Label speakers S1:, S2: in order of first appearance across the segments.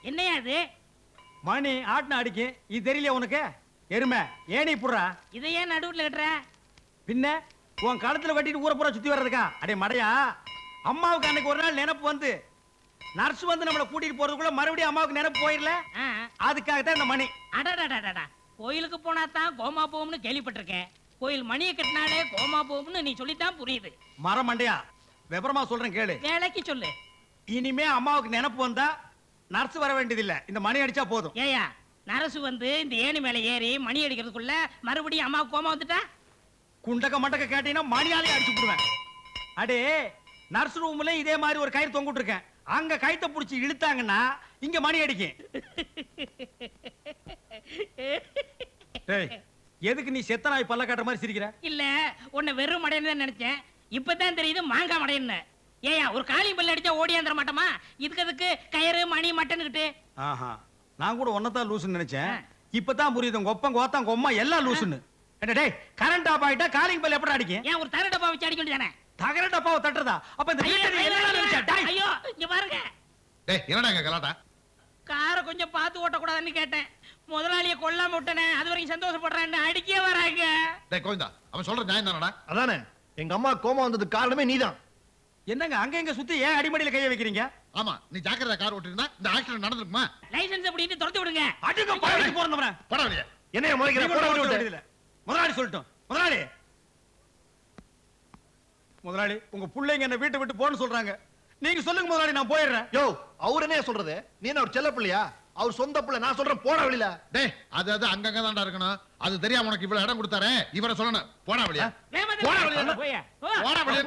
S1: என்னையா அது?
S2: மணி ஆட்டின அடிக்கு இது தெரியலையா உனக்கு? எருமை ஏனி புடுறா.
S1: இதை ஏன் நடுவுல கட்டுற?
S2: பின்ன உன் கழுத்துல கட்டிட்டு ஊரை பூரா சுத்தி வர்றதுக்கா? அடே மடையா, அம்மாவுக்கு அன்னைக்கு ஒரு நாள் நினைப்பு வந்து நர்ஸ் வந்து நம்மளை கூட்டிட்டு போறதுக்குள்ள மறுபடியும் அம்மாவுக்கு நினைப்பு போயிடல, அதுக்காகத்தான் இந்த மணி.
S1: அடடடடடா, கோயிலுக்கு போனா தான் கோமா போகும்னு கேள்விப்பட்டிருக்கேன். கோயில் மணியை கட்டினாலே கோமா போகும்னு நீ சொல்லித்தான் புரியுது.
S2: மரம் மண்டையா, விவரமா சொல்றேன் கேளு.
S1: வேலைக்கு சொல்லு.
S2: இனிமே அம்மாவுக்கு நினைப்பு வந்தா நர்ஸ் வர வேண்டியதில்லை, இந்த மணி அடிச்சா போதும்.
S1: ஏயா, நரசு வந்து இந்த ஏணி மேல ஏறி மணி அடிக்கிறதுக்குள்ள மறுபடியும் அம்மாவுக்கு கோமா வந்துட்டா?
S2: குண்டக்க மண்டக்க கேட்டீங்கன்னா மணியாலே அடிச்சு போடுவேன். அடே, நர்ஸ் ரூம்ல இதே மாதிரி ஒரு கயிறு தொங்கிட்டு இருக்கேன், அங்க கயித்தை புடிச்சு இழுத்தாங்கன்னா இங்க மணி அடிக்கும். டேய், எதுக்கு நீ செத்த நாய் பல்ல காட்டுற மாதிரி சிரிக்கிற?
S1: இல்ல, உன்னை வெறும் மடையன்னு தான் நினைச்சேன். இப்பதான் தெரியுது மாங்காய் மடையன்னு. ஏயா, ஒரு காளி பல்ல அடிச்சா ஓடியாந்துட மாட்டோமா? இதுக்கு கயிறு மணி மட்டன்னுகிட்டு.
S2: ஆஹா, நான் கூட ஒன்னதான் லூசுன்னு நினைச்சேன். இப்பதான் புரியுது உங்க ஒப்பம் கோத்தம் கொம்மா எல்லாம் லூசுன்னு. டேய், கரண்ட் ஆஃப் ஆயிட்டா காலிங் பெல் எப்படி அடிக்கும்?
S1: ஏன் ஒரு தர டப்பா வச்சு அடிக்க வேண்டியதானே?
S2: தகர டப்பாவை தட்டுறதா? அப்ப இந்த வீட்டை என்னடா நினைச்ச? டேய்,
S1: ஐயோ, இங்க பாருங்க.
S3: டேய், என்னடா இங்க கலாட்டா?
S1: காரை கொஞ்சம் பார்த்து ஓட்டக்கூடாதுன்னு கேட்டேன். முதலாளியை கொல்லாம விட்டனே, அது வரைக்கும் சந்தோஷப்படுறேன். அடிக்கே வராங்க.
S3: டேய் கோவிந்தா, அவன் சொல்ற நியாயம் தானடா?
S4: அதானே, எங்க அம்மா கோமா வந்ததுக்கு காரணமே நீதான்.
S2: என்னங்க அங்க எங்க சுத்தி ஏன் அடிமடியில கைய வைக்கிறீங்க?
S3: ஆமா, நீ ஜாக்கிரதா கார் ஓட்டிருந்தா இந்த ஆக்சிடென்ட் நடந்துருக்குமா?
S1: லைசென்ஸ் அப்படிட்டு துரத்தி விடுங்க.
S2: அடிங்க பாயிட்டு போறவன.
S3: போடா வெளிய.
S4: என்னைய முறைக்கிற போட விட்டு.
S2: முதலாளி சொல்லட்டும். முதலாளி, முதலாளி உங்க பிள்ளைங்க என்ன வீட்டை விட்டு போன்னு சொல்றாங்க, நீங்க சொல்லுங்க முதலாளி, நான் போயிடுறேன்.
S4: யோ, அவர் என்ன சொல்றது? நீ என்ன ஒரு செல்ல பிள்ளையா? அவர் சொந்த பிள்ளை. நான் சொல்றேன், போட வெளியில.
S3: டேய், அது அங்கங்க தான்டா இருக்கணும். அது தெரியாம உனக்கு இவ்வளவு இடம் கொடுத்தாரே, இவரை சொல்லணும். போடா வெளிய.
S1: போடா
S3: வெளிய.
S1: போயா.
S3: போடா வெளிய.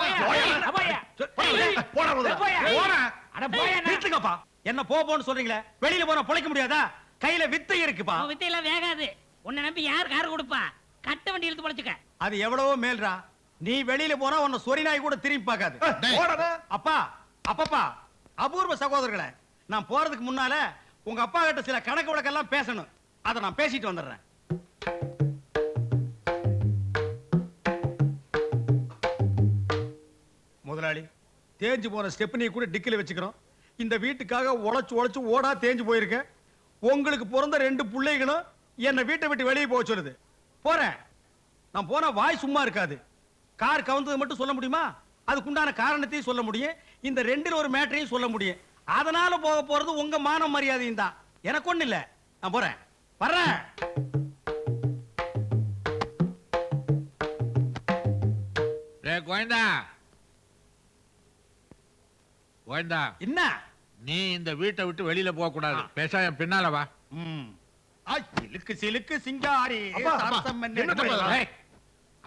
S4: போடா முதல்ல.
S2: போறா. அட போயா, நிறுத்துங்கப்பா. என்ன போன்னு சொல்றீங்களே, வெளியில போனா பொழைக்க முடியாதா? கையில வித்தை இருக்குப்பா.
S1: வித்தையெல்லாம் வேகாது. உன்னை நம்பி யார் கார் கொடுப்பா? கட்ட வண்டி இழுத்து பொழைச்சுக்க.
S2: அது எவ்வளவோ மேல்ரா. நீ வெளியில போனா உன்னை சொரி நாய் கூட திரும்பி பார்க்காது. அப்பா, அப்பப்பா, அபூர்வ சகோதரர்களே, நான் போறதுக்கு முன்னால உங்க அப்பா கிட்ட சில கணக்கு வழக்கெல்லாம் பேசணும். அதை நான் பேசிட்டு வந்துடுறேன். முதலாளி, தேஞ்சு போன ஸ்டெப்னி கூட டிக்கில வச்சுக்கிறோம். இந்த வீட்டுக்காக உழைச்சு ஓடா தேஞ்சு போயிருக்க. உங்களுக்கு பிறந்த 2 பிள்ளைகளும் என்ன வீட்டை விட்டு வெளியே போக சொல்லுது. போறேன். நான் போன வாய் சும்மா இருக்காது. கார் கவுந்தது மட்டும் சொல்ல முடியுமா? அதுக்குண்டான காரணத்தையும் சொல்ல முடியும். இந்த 2ல் ஒரு மேட்டரையும் சொல்ல முடியும். அதனால போக போறது உங்க மான மரியாதையும் தான். எனக்கு ஒண்ணு இல்ல. நான் போறேன். வர்றேன்.
S5: கோயந்தா, கோயந்தா,
S2: என்ன?
S5: நீ இந்த வீட்டை விட்டு வெளியில போக கூடாது. பேச என் பின்னால வா.
S2: இழுக்கு சிலுக்கு சிங்காரி.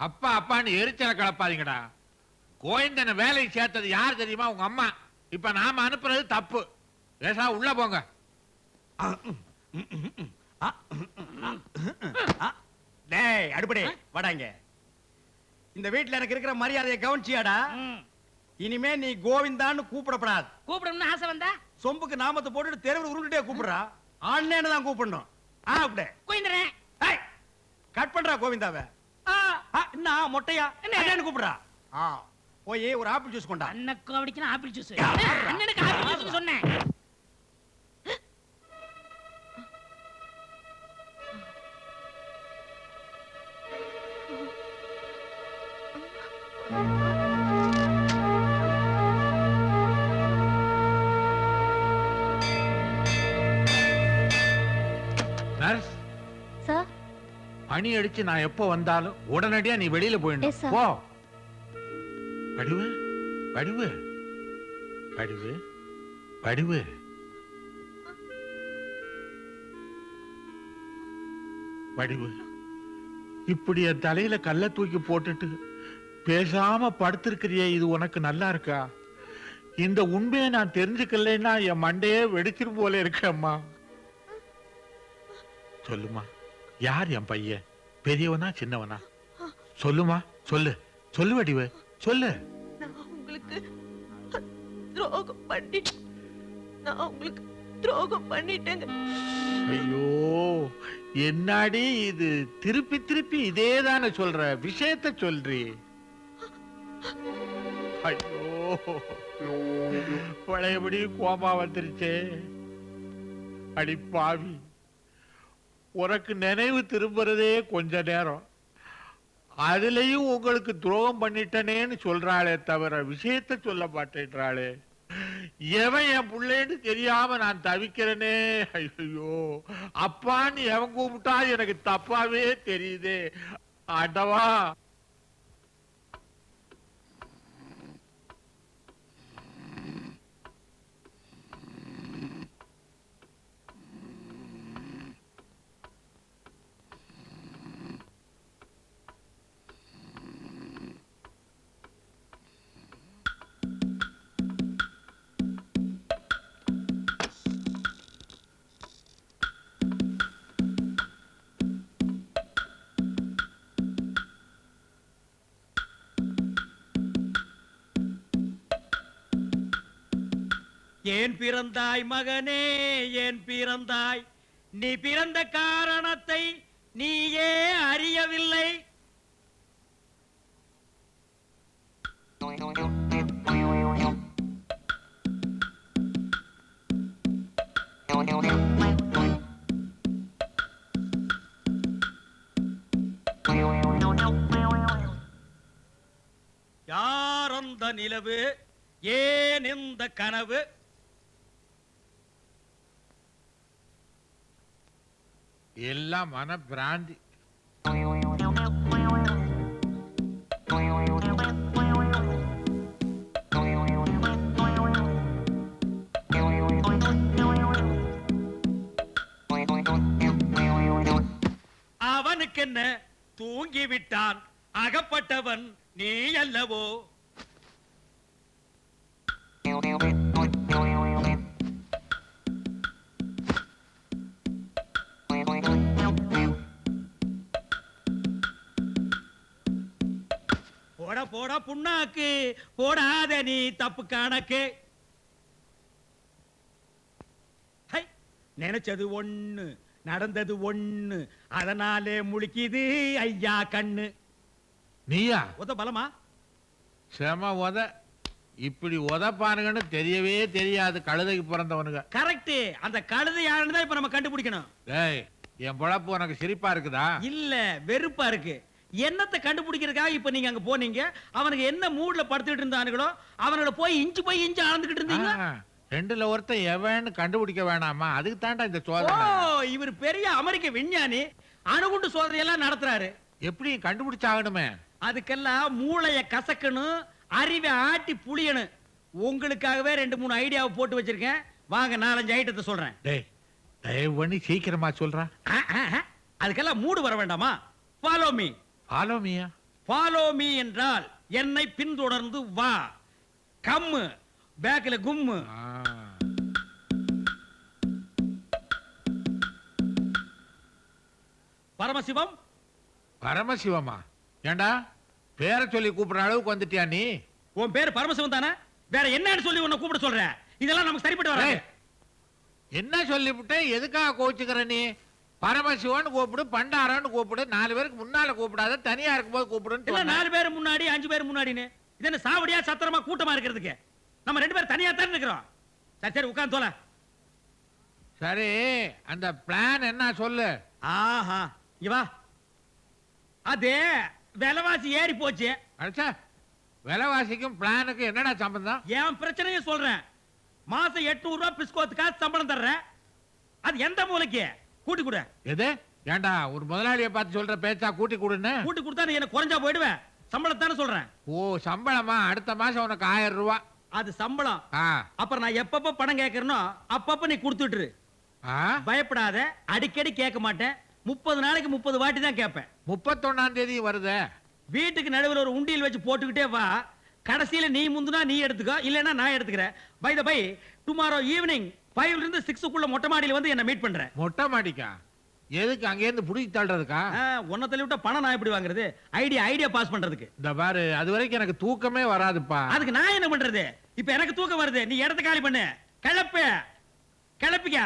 S5: அப்பா அப்பான்னு எரிச்சல கலப்பாதீங்கடா. கோயந்தனை வேலைக்கு சேர்த்தது யார் தெரியுமா? உங்க அம்மா. இப்ப நாம அனுப்புறது தப்பு. பேசா உள்ள போங்க.
S2: டேய் அடுப்படே, வாடாங்க. இந்த வீட்டுல எனக்கு இருக்கிற மரியாதையை கவனிச்சியாடா? இனிமே நீ கோவிந்தான்னு கூப்பிடப்படாது.
S1: கூப்பிடணும்னு ஆசை வந்தா
S2: சொம்புக்கு நாமத்தை போட்டுட்டு தெருவில் உருண்டுட்டே கூப்பிடுறா. ஆன்லைன் தான் கூப்பிடணும். அப்படியே
S1: கோயந்தரே,
S2: கட் பண்றா கோவிந்தாவை. என்ன மொட்டையா என்ன கூப்பிடுறா? போய் ஒரு ஆப்பிள் ஜூஸ் கொண்டா.
S1: அண்ணக்கு அப்படினா ஆப்பிள் ஜூஸ். அண்ணனுக்கு ஆப்பிள் ஜூஸ் சொன்னேன்.
S5: நர்ஸ்
S6: சார்,
S5: பணி அடிச்சு நான் எப்போ வந்தாலும் உடனடியா நீ வெளியில
S6: Yes,
S5: போயிடணும்.
S6: sir.
S5: போ. வடிவு, வடிவு, வடிவு, வடிவு. வடிவு, இப்படி என் தலையில கல்ல தூக்கி போட்டுட்டு பேசாம படுத்திருக்கிறியே, இது உனக்கு நல்லா இருக்கா? இந்த உண்மையை நான் தெரிஞ்சுக்கலைன்னா என் மண்டையே வெடிச்சிரும் போல இருக்கம்மா. சொல்லுமா, யார் என் பையன்? பெரியவனா சின்னவனா? சொல்லுமா, சொல்லு. சொல்லு வடிவு, சொல்லு.
S7: நான் உங்களுக்கு துரோகம் பண்ணிட்டேங்க.
S5: ஐயோ, என்னாடி இது? திருப்பி திருப்பி இதேதானே சொல்ற? விஷயத்தை சொல்றி. ஐயோ, பழையபடி கோபா வந்துருச்சே. அடி பாவி, உனக்கு நினைவு திரும்புறதே கொஞ்ச நேரம், அதுலயும் உங்களுக்கு துரோகம் பண்ணிட்டனேன்னு சொல்றாளே தவிர விஷயத்த சொல்ல மாட்டேன்றாளே. எவன் என் பிள்ளைன்னு தெரியாம நான் தவிக்கிறேனே. ஐயோ, அப்பான்னு எவன் கூப்பிட்டா எனக்கு தப்பாவே தெரியுதே. ஆண்டவா,
S2: ஏன் பிறந்தாய் மகனே, ஏன் பிறந்தாய்? நீ பிறந்த காரணத்தை நீயே அறியவில்லை. யார் அந்த நிலவு, ஏன் இந்த கனவு?
S5: எல்லாம் மன பிராந்தி.
S2: அவனுக்கென்ன, தூங்கிவிட்டான். அகப்பட்டவன் நீ அல்லவோ? போட போட புண்ணாக்கு, போடாத நீ தப்பு கணக்கு. ஹை, நினைச்சது ஒண்ணு, நடந்தது ஒண்ணு, அதனாலே முழிக்குது ஐயா கண்ணு.
S5: நீயா?
S2: உத பலமா?
S5: செம உத. இப்படி உதப்பானுங்கன்னு தெரியவே தெரியாது கழுதைக்கு பிறந்தவனுங்க.
S2: கரெக்ட். அந்த கழுதை யாருன்னு தான் இப்ப நம்ம கண்டுபிடிக்கணும்.
S5: டேய், என் பொழப்பு உனக்கு சிரிப்பா இருக்குதா?
S2: இல்ல, வெறுப்பா இருக்கு. என்னத்தை கண்டுபிடிக்கிறதுக்காக இப்ப நீங்க அங்க போனீங்க? அவனுக்கு என்ன மூட்ல படுத்துட்டு இருந்தானுங்களோ அவனோட போய் இன்ச்சு அளந்துகிட்டு இருந்தீங்க.
S5: ரெண்டுல ஒருத்தன் எவன்னு கண்டுபிடிக்க வேணாமா? அதுக்கு தாண்டா இந்த
S2: ஓ,
S5: சோதனை.
S2: இவர் பெரிய அமெரிக்க விஞ்ஞானி, அணுகுண்டு சோதனை எல்லாம் நடத்துறாரு.
S5: எப்படி கண்டுபிடிச்சாகணுமே?
S2: அதுக்கெல்லாம் மூளைய கசக்கணும், அறிவை ஆட்டி புளியணும். உங்களுக்காகவே 2-3 ஐடியாவை போட்டு வச்சிருக்கேன். வாங்க, 4-5 ஐட்டத்தை சொல்றேன்.
S5: டேய், தயவு பண்ணி சீக்கிரமா சொல்றா.
S2: அதுக்கெல்லாம் மூடு வர வேண்டாமா? Follow me.
S5: ஃபாலோ மீயா?
S2: ஃபாலோ மீ என்றால் என்னை பின்தொடர்ந்து வா. கம்மு, பேக்ல கும்மு. பரமசிவம்.
S5: பரமசிவமா? ஏண்டா பேரை சொல்லி கூப்பிடுற அளவுக்கு வந்துட்டியா நீ?
S2: உன் பேரு பரமசிவம் தானே? வேற என்னன்னு சொல்லி உன்னை கூப்பிட சொல்ற? இதெல்லாம் நமக்கு சரிப்பட்டு வராது.
S5: என்ன சொல்லிவிட்டு எதுக்காக கோச்சுக்கிற நீ? பரமசிவன் கூப்பிடு, பண்டாரன்னு கூப்பிடு, 4 பேருக்கு முன்னால கூப்பிடாத, தனியா இருக்கும்போது கூப்பிடுன்னு.
S2: இல்ல, 4 பேர் முன்னாடி 5 பேர் முன்னாடின்னு. இது என்ன சாவடியா சத்திரமா கூட்டமா இருக்கிறதுக்கு? நம்ம 2 பேரும் தனியா தான் இருக்கிறோம். சரி சரி, உட்கார்ந்து தோல.
S5: சரி, அந்த பிளான் என்ன சொல்லு.
S2: ஆஹா, இவா. அது விலைவாசி ஏறி போச்சு.
S5: அடிச்சா, விலைவாசிக்கும் பிளானுக்கும் என்னடா சம்பந்தம்?
S2: என் பிரச்சனையும் சொல்றேன். மாசம் 800 ரூபாய் பிஸ்கோத்துக்காக சம்பளம் தர்றேன். அது எந்த மூலைக்கு? கூட்டி கொடு.
S5: எது? ஏண்டா ஒரு முதலாளியை பார்த்து சொல்ற பேச்சா கூட்டி கொடுன்னு?
S2: கூட்டி கொடுத்தா நீ எனக்கு குறைஞ்சா போயிடுவேன். சம்பளத்தானே சொல்றேன்.
S5: ஓ, சம்பளமா? அடுத்த மாசம் உனக்கு 1000 ரூபாய்.
S2: அது சம்பளம்.
S5: ஆ.
S2: அப்புறம் நான் எப்பப்ப பணம் கேட்கறனோ அப்பப்ப நீ கொடுத்துட்டு.
S5: ஆ?
S2: பயப்படாத, அடிக்கடி கேட்க மாட்டேன். 30 நாளைக்கு 30 வாட்டி தான் கேட்பேன்.
S5: 31ஆம் தேதி வருதே.
S2: வீட்டுக்கு நடுவில் ஒரு உண்டியல் வச்சு போட்டுக்கிட்டே வா. கடைசியில நீ முந்துனா நீ எடுத்துக்கோ, இல்லைன்னா நான் எடுத்துக்கிறேன். By the by, tomorrow evening 5 ல இருந்து 6க்குள்ள மொட்டை மாடியில வந்து என்ன மீட் பண்றேன்.
S5: மொட்டை மாடிக்கா? எதுக்கு? அங்கேருந்து புடிச்சு தள்ளுறதுக்கா?
S2: உன்னை தள்ளி விட்டா பணம் நான் எப்படி வாங்குறது? ஐடியா பாஸ் பண்றதுக்கு.
S5: இந்த பாரு, அது வரைக்கும் எனக்கு தூக்கமே வராதுப்பா.
S2: அதுக்கு நான் என்ன பண்றது? இப்ப எனக்கு தூக்கம் வருது. நீ இடத்த காலி பண்ணு. கிளப்பிக்க.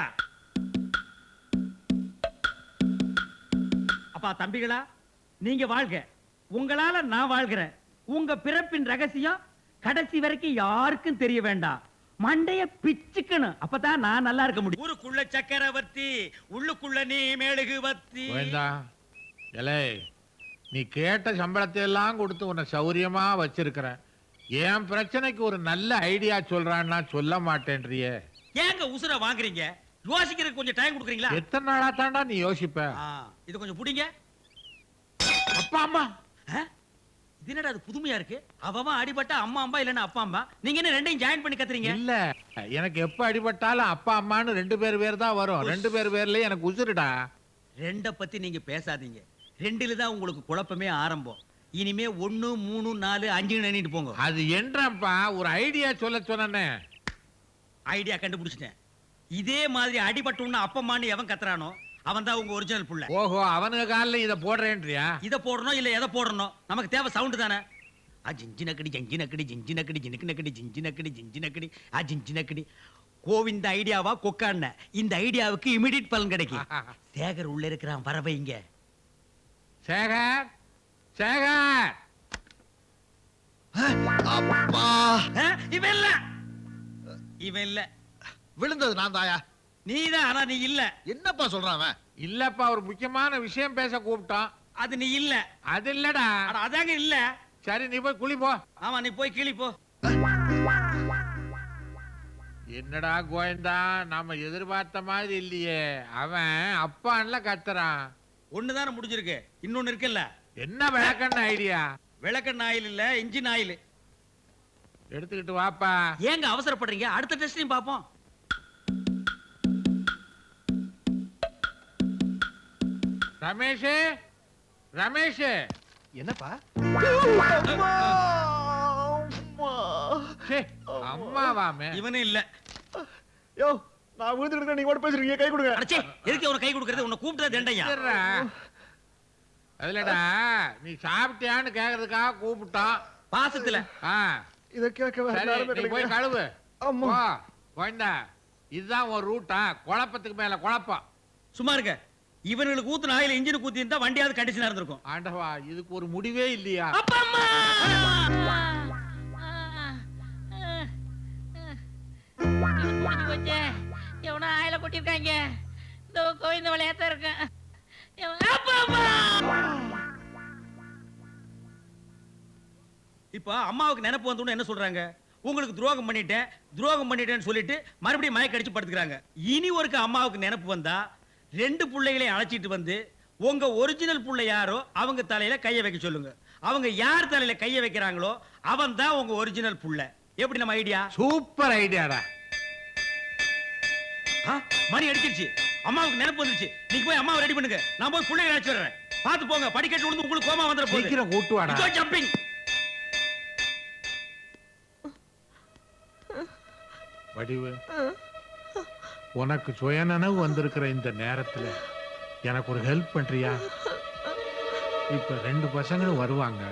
S2: அப்பா தம்பிகளா, நீங்க வாழ்க. உங்களால நான் வாழ்கிறேன். உங்க பிறப்பின் ரகசியம் கடைசி வரைக்கும் யாருக்கும் தெரிய வேண்டாம்.
S6: மண்டைய பிச்சுக்கணும் அப்பதான் நான் நல்லா இருக்க முடியும்.
S2: ஊருக்குள்ள சக்கரவர்த்தி உள்ளுக்குள்ள நீ மெழுகுவர்த்தி.
S5: கோயந்தா எலே நீ கேட்ட சம்பளத்தை எல்லாம் கொடுத்து உன்னை சௌரியமா வச்சிருக்கிறேன். என் பிரச்சனைக்கு ஒரு நல்ல ஐடியா சொல்றான்னா சொல்ல மாட்டேன்றியே.
S2: ஏங்க உசுர வாங்குறீங்க? யோசிக்கிறதுக்கு கொஞ்சம் டைம் கொடுக்குறீங்களா?
S5: எத்தனை நாளா தாண்டா நீ யோசிப்ப?
S2: இது கொஞ்சம் புடிங்க.
S5: அப்பா அம்மா
S2: இது என்னடா அது புதுமையா இருக்கு? அவன் அடிபட்டா அம்மா அம்மா இல்லன்னா அப்பா அம்மா. நீங்க என்ன ரெண்டையும் ஜாயின் பண்ணி கத்துறீங்க?
S5: இல்ல எனக்கு எப்ப அடிபட்டாலும் அப்பா அம்மான்னு ரெண்டு பேர் தான் வரும். ரெண்டு பேர்லயே எனக்கு உசுருடா.
S2: ரெண்ட பத்தி நீங்க பேசாதீங்க. ரெண்டுல தான் உங்களுக்கு குழப்பமே ஆரம்பம். இனிமே 1 3 4 5 எண்ணிட்டு போங்க.
S5: அது என்றப்பா ஒரு ஐடியா சொல்ல சொன்னே.
S2: ஐடியா கண்டுபிடிச்சிட்டேன். இதே மாதிரி அடிபட்டோம்னா அப்பம்மான்னு எவன் கத்துறானோ அவன் தான் உங்க ஒரிஜினல் புள்ள.
S5: ஓஹோ அவனுக்கு காலில் இதை போடுறேன்றியா?
S2: இதை போடணும் இல்ல எதை போடணும்? நமக்கு தேவை சவுண்ட் தானே. Ginger நக்கடி ginger நக்கடி ginger நக்கடி ஜினுக்கு நக்கடி ginger நக்கடி ginger நக்கடி ginger நக்கடி. Govind ஐடியாவா கொக்கான இந்த ஐடியாவுக்கு இமிடியட் பலன் கிடைக்கும். சேகர் உள்ள இருக்கிறான், வர வைங்க.
S5: சேகர் சேகர்
S4: அப்பா
S2: இவன் இல்ல, இவன் இல்ல.
S4: விழுந்தது நான் தாயா.
S2: நீதான், ஆனா நீ இல்ல.
S4: என்னப்பா சொல்றான் அவன்?
S5: இல்லப்பா ஒரு முக்கியமான விஷயம் பேச கூப்பிட்டான்.
S2: அது நீ இல்ல.
S5: அது இல்லடா.
S2: அட அதாங்க இல்ல.
S5: சரி நீ போய் குளி போ.
S2: ஆமா நீ போய் கிளி போ.
S5: என்னடா கோயந்தா நாம எதிர்பார்த்த மாதிரி இல்லையே. அவன் அப்பான்ல கத்துறான்.
S2: ஒண்ணுதானே முடிஞ்சிருக்கு, இன்னொன்னு இருக்குல்ல.
S5: என்ன விளக்கண்ண ஐடியா?
S2: விளக்கெண்ணெய் ஆயில் இல்ல, இன்ஜின் ஆயில்.
S5: எடுத்துக்கிட்டு வாப்பா.
S2: ஏங்க அவசரப்படுறீங்க? அடுத்த டெஸ்டையும் பாப்போம்.
S5: ரமேஷ் ரமேஷ்
S4: என்னப்பா?
S5: சே, அம்மாவாமே.
S2: இவனே இல்ல.
S4: யோ நான் விழுந்துட்டு நீங்க ஓட பேசுறீங்க, கை கொடுங்க.
S2: அடச்சே, எதுக்கு அவன கை கொடுக்கறது? உன்னை கூப்பிட்டா தண்டையா?
S5: இருடா. அதுலடா நீ சாப்பிட்டியான்னு கேக்குறதுக்காக கூப்பிட்டான்
S2: பாசத்துல.
S5: ஆ,
S4: இத கேட்க வேற
S5: சரி
S4: நேரமே
S5: நீ போய்
S4: கிடைக்கல.
S5: கழுவு.
S4: அம்மா.
S5: போ, கோயந்தா இதுதான் ஒரு ரூட்டா? குழப்பத்துக்கு மேல குழப்பம்.
S2: சும்மா இருக்க. இவனுக்கு ஊத்துன ஆயில் இன்ஜினுக்கு ஊத்தி இருந்தா வண்டியாவது கண்டிஷனா இருந்திருக்கும்.
S5: ஆண்டவா இதுக்கு ஒரு முடிவே இல்லையா?
S1: அப்பா அம்மா முடிஞ்சு போச்சே. எவனோ ஆயில கொட்டிருக்காங்க. இந்த கோவிந்த விளையாட்டா இருக்கேன். அப்பா அம்மா
S2: இப்ப அம்மாவுக்கு நினைப்பு வந்தோன்னு என்ன சொல்றாங்க? உங்களுக்கு துரோகம் பண்ணிட்டேன்னு சொல்லிட்டு மறுபடியும் மயக்க அடிச்சு படுத்துக்கிறாங்க. இனி ஒருக்க அம்மாவுக்கு நினைப்பு வந்தா 2 பிள்ளைகளையும் அழைச்சிட்டு வந்து உங்க ஒரிஜினல் புள்ள யாரோ அவங்க தலையில கைய வைக்க சொல்லுங்க. அவங்க யார் தலையில கைய வைக்கிறாங்களோ அவன் தான் உங்க ஒரிஜினல் புள்ள. எப்படி நம்ம ஐடியா?
S5: சூப்பர் ஐடியாடா.
S2: மணி அடிச்சிருச்சு. அம்மாவுக்கு நினைப்பு வந்துருச்சு. நீங்க போய் அம்மாவை ரெடி பண்ணுங்க. நான் போய் பிள்ளைகளை அழைச்சு வர்றேன். பார்த்து போங்க, படிக்கட்டு விழுந்து உங்களுக்கு கோமா வந்துற போகுது.
S5: சீக்கிரம் கூட்டு வாடா.
S2: இதோ ஜம்பிங்.
S5: வடிவு உனக்கு சுயநனவு வந்திருக்கிற இந்த நேரத்துல எனக்கு ஒரு ஹெல்ப் பண்றியா? இப்ப 2 பசங்களும் வருவாங்க.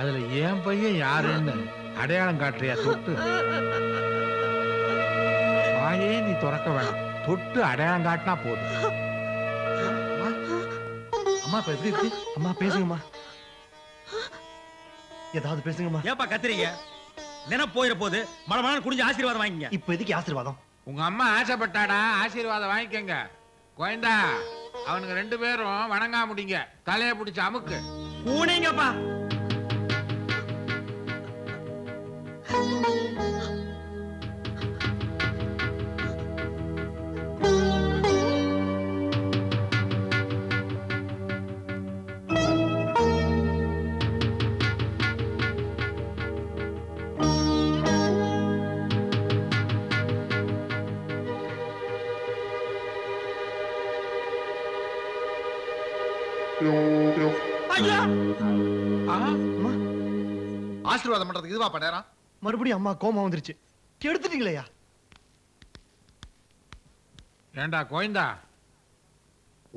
S5: அதுல என் பையன் யாருன்னு அடையாளம் காட்டுறியா? தொட்டு வாயே நீ திறக்க வேணாம். தொட்டு அடையாளம் காட்டினா போதும்.
S4: அம்மா இப்ப எப்படி இருக்கு? அம்மா பேசுங்கம்மா, ஏதாவது பேசுங்கம்மா.
S2: ஏப்பா கத்துறீங்க? நினைப்பு போயிட போது மழை குடிஞ்சு ஆசீர்வாதம் வாங்கிங்க.
S4: இப்ப எதுக்கு ஆசீர்வாதம்?
S5: உங்க அம்மா ஆசைப்பட்டாடா, ஆசீர்வாதம் வாங்கிக்கங்க. கோயந்தா அவனுங்க 2 பேரும் வணங்கா முடிங்க. தலையை பிடிச்சு அமுக்கு.
S2: பூனைங்கப்பா. ஐயா,
S4: அம்மா ஆசீர்வாதம் பண்றதுக்கு இதுவா நேரம்? மறுபடியும் அம்மா கோமா வந்துருச்சு. கெடுத்துட்டீங்களேயா?
S5: ஏண்டா கோயந்தா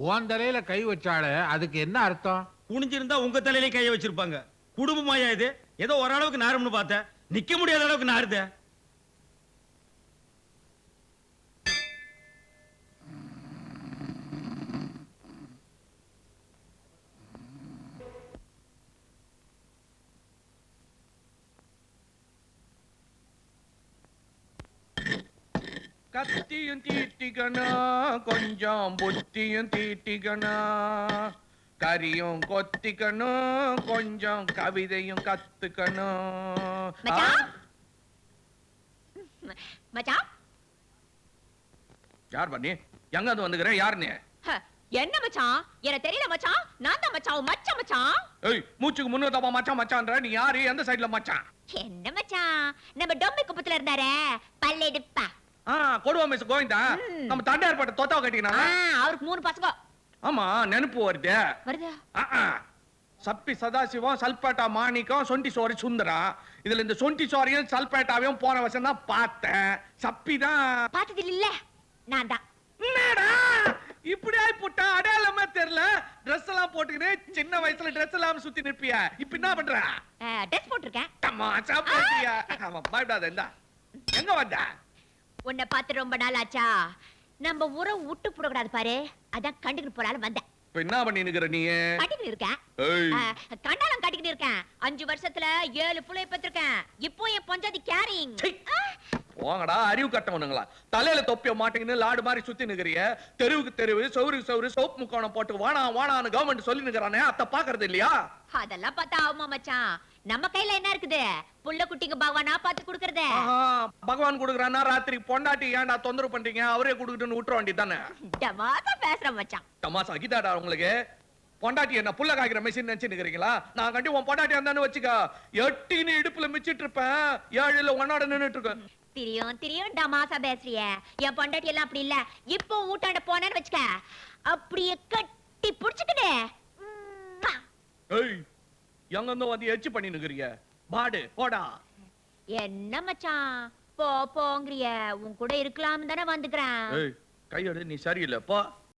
S5: உன் தலையில கை வச்சாலே அதுக்கு என்ன அர்த்தம்?
S2: குனிஞ்சிருந்தா உங்க தலையிலே கைய வச்சிருப்பாங்க. குடும்பமாயா இது? ஏதோ ஓரளவுக்கு நாரும்னு பார்த்தேன். நிக்க முடியாத அளவுக்கு நாருதே.
S8: கத்தியும் தீட்டிக்கணும் கொஞ்சம் புத்தியும் தீட்டிக்கணும் கரியும் கொத்திக்கணும் கொஞ்சம் கவிதையும் கத்துக்கணும்
S9: மச்சான் மச்சான்
S8: யார் பண்ணி எங்க வந்து வந்துக்கிறேன் யார் நீ
S9: ஹ, என்ன மச்சான் எனக்கு தெரியல மச்சான் நான் தான் மச்சான் உன் மச்சான் மச்சான்
S8: ஏய் மூச்சுக்கு முன்னூத்தப்பா மச்சான் மச்சான்ற நீ யாரு எந்த சைடுல மச்சான்
S9: என்ன மச்சான் நம்ம டொம்பி குப்பத்துல இருந்தாரே பல்லெடுப்பா
S8: கொடுவா மிஸ் கோவிந்தா நம்ம தண்டையார் பட்ட தொத்தாவை கட்டிக்கினா
S9: அவருக்கு 3 பசங்க
S8: ஆமா நினைப்பு வருது
S9: வருதா
S8: சப்பி சதாசிவம் சல்பேட்டா மாணிக்கம் சொண்டி சோரி சுந்தரா இதுல இந்த சொண்டி சோரியும் சல்பேட்டாவையும் போன வருஷம் தான் பார்த்தேன் சப்பி தான்
S9: பார்த்தது இல்ல நான் தான்
S8: என்னடா இப்படி ஆயி போட்டா அடையாளமே தெரியல Dress எல்லாம் போட்டுக்கினே சின்ன வயசுல Dress எல்லாம் சுத்தி நிற்பிய இப்ப என்ன பண்ற
S9: ட்ரெஸ் போட்டிருக்கேன்
S8: தமாஷா போட்டியா ஆமா பயப்படாத இந்தா எங்க வந்த
S9: உன்னை பார்த்து ரொம்ப நாள் ஆச்சா நம்ம ஊரை விட்டு போடக்கூடாது பாரு அதான் கண்டுக்கிட்டு போறாலும் வந்தேன்
S8: இப்ப என்ன பண்ணி நிக்கிற நீ
S9: கட்டிக்கிட்டு இருக்கேன்
S8: ஏய்
S9: கண்டாலம் கட்டிக்கிட்டு இருக்கேன் 5 வருஷத்துல 7 புள்ளைய பெற்றிருக்கேன் இப்போ என் பஞ்சாதி கேரிங்
S8: சீ. போங்கடா அறிவு கட்டவனுங்களா தலையில தொப்பிய மாட்டேங்கன்னு லாடு மாதிரி சுத்தி நிக்கிறிய தெருவுக்கு தெருவு சௌருக்கு சௌரு சோப் முக்கோணம் போட்டு வானா வானான்னு கவர்மெண்ட் சொல்லி நிக்கிறானே அத பாக்குறது இல்லையா
S9: அதெல்லாம் பார்த்தா ஆகுமா மச்சான் நம்ம கையில என்ன இருக்குது புள்ள குட்டிங்க பகவானா பார்த்து குடுக்கறதே
S8: பகவான் குடுக்குறானா ராத்திரி பொண்டாட்டி ஏன்டா தொந்தரவு பண்றீங்க அவரே குடுக்கிட்டுன்னு விட்டுற வேண்டியதானே
S9: டமாதா பேசுற மச்சான்
S8: தமாசா அகிதாடா உங்களுக்கு பொண்டாட்டி என்ன புள்ள காய்க்கிற மெஷின் நினைச்சு நிக்கிறீங்களா நான் கண்டி உன் பொண்டாட்டி வந்தான்னு வச்சுக்க 8 இடுப்புல மிச்சிட்டு இருப்பேன் 7 உன்னோட நின்னுட்டு இருக்கேன்
S9: தெரியும் டமாசா பேசுறிய என் பொண்டாட்டி எல்லாம் அப்படி இல்ல இப்போ ஊட்டாண்ட போனேன்னு வச்சுக்க அப்படியே கட்டி புடிச்சுக்கிட்டே
S8: ஏய் எங்க இருந்தோ வந்து எச்சு பண்ணி நிக்கிறீங்க பாடு போடா
S9: என்ன மச்சான் போங்கிறிய உன் கூட இருக்கலாம் தானே வந்துக்கிறேன்
S8: ஏய் கையோடு நீ சரியில்லை போ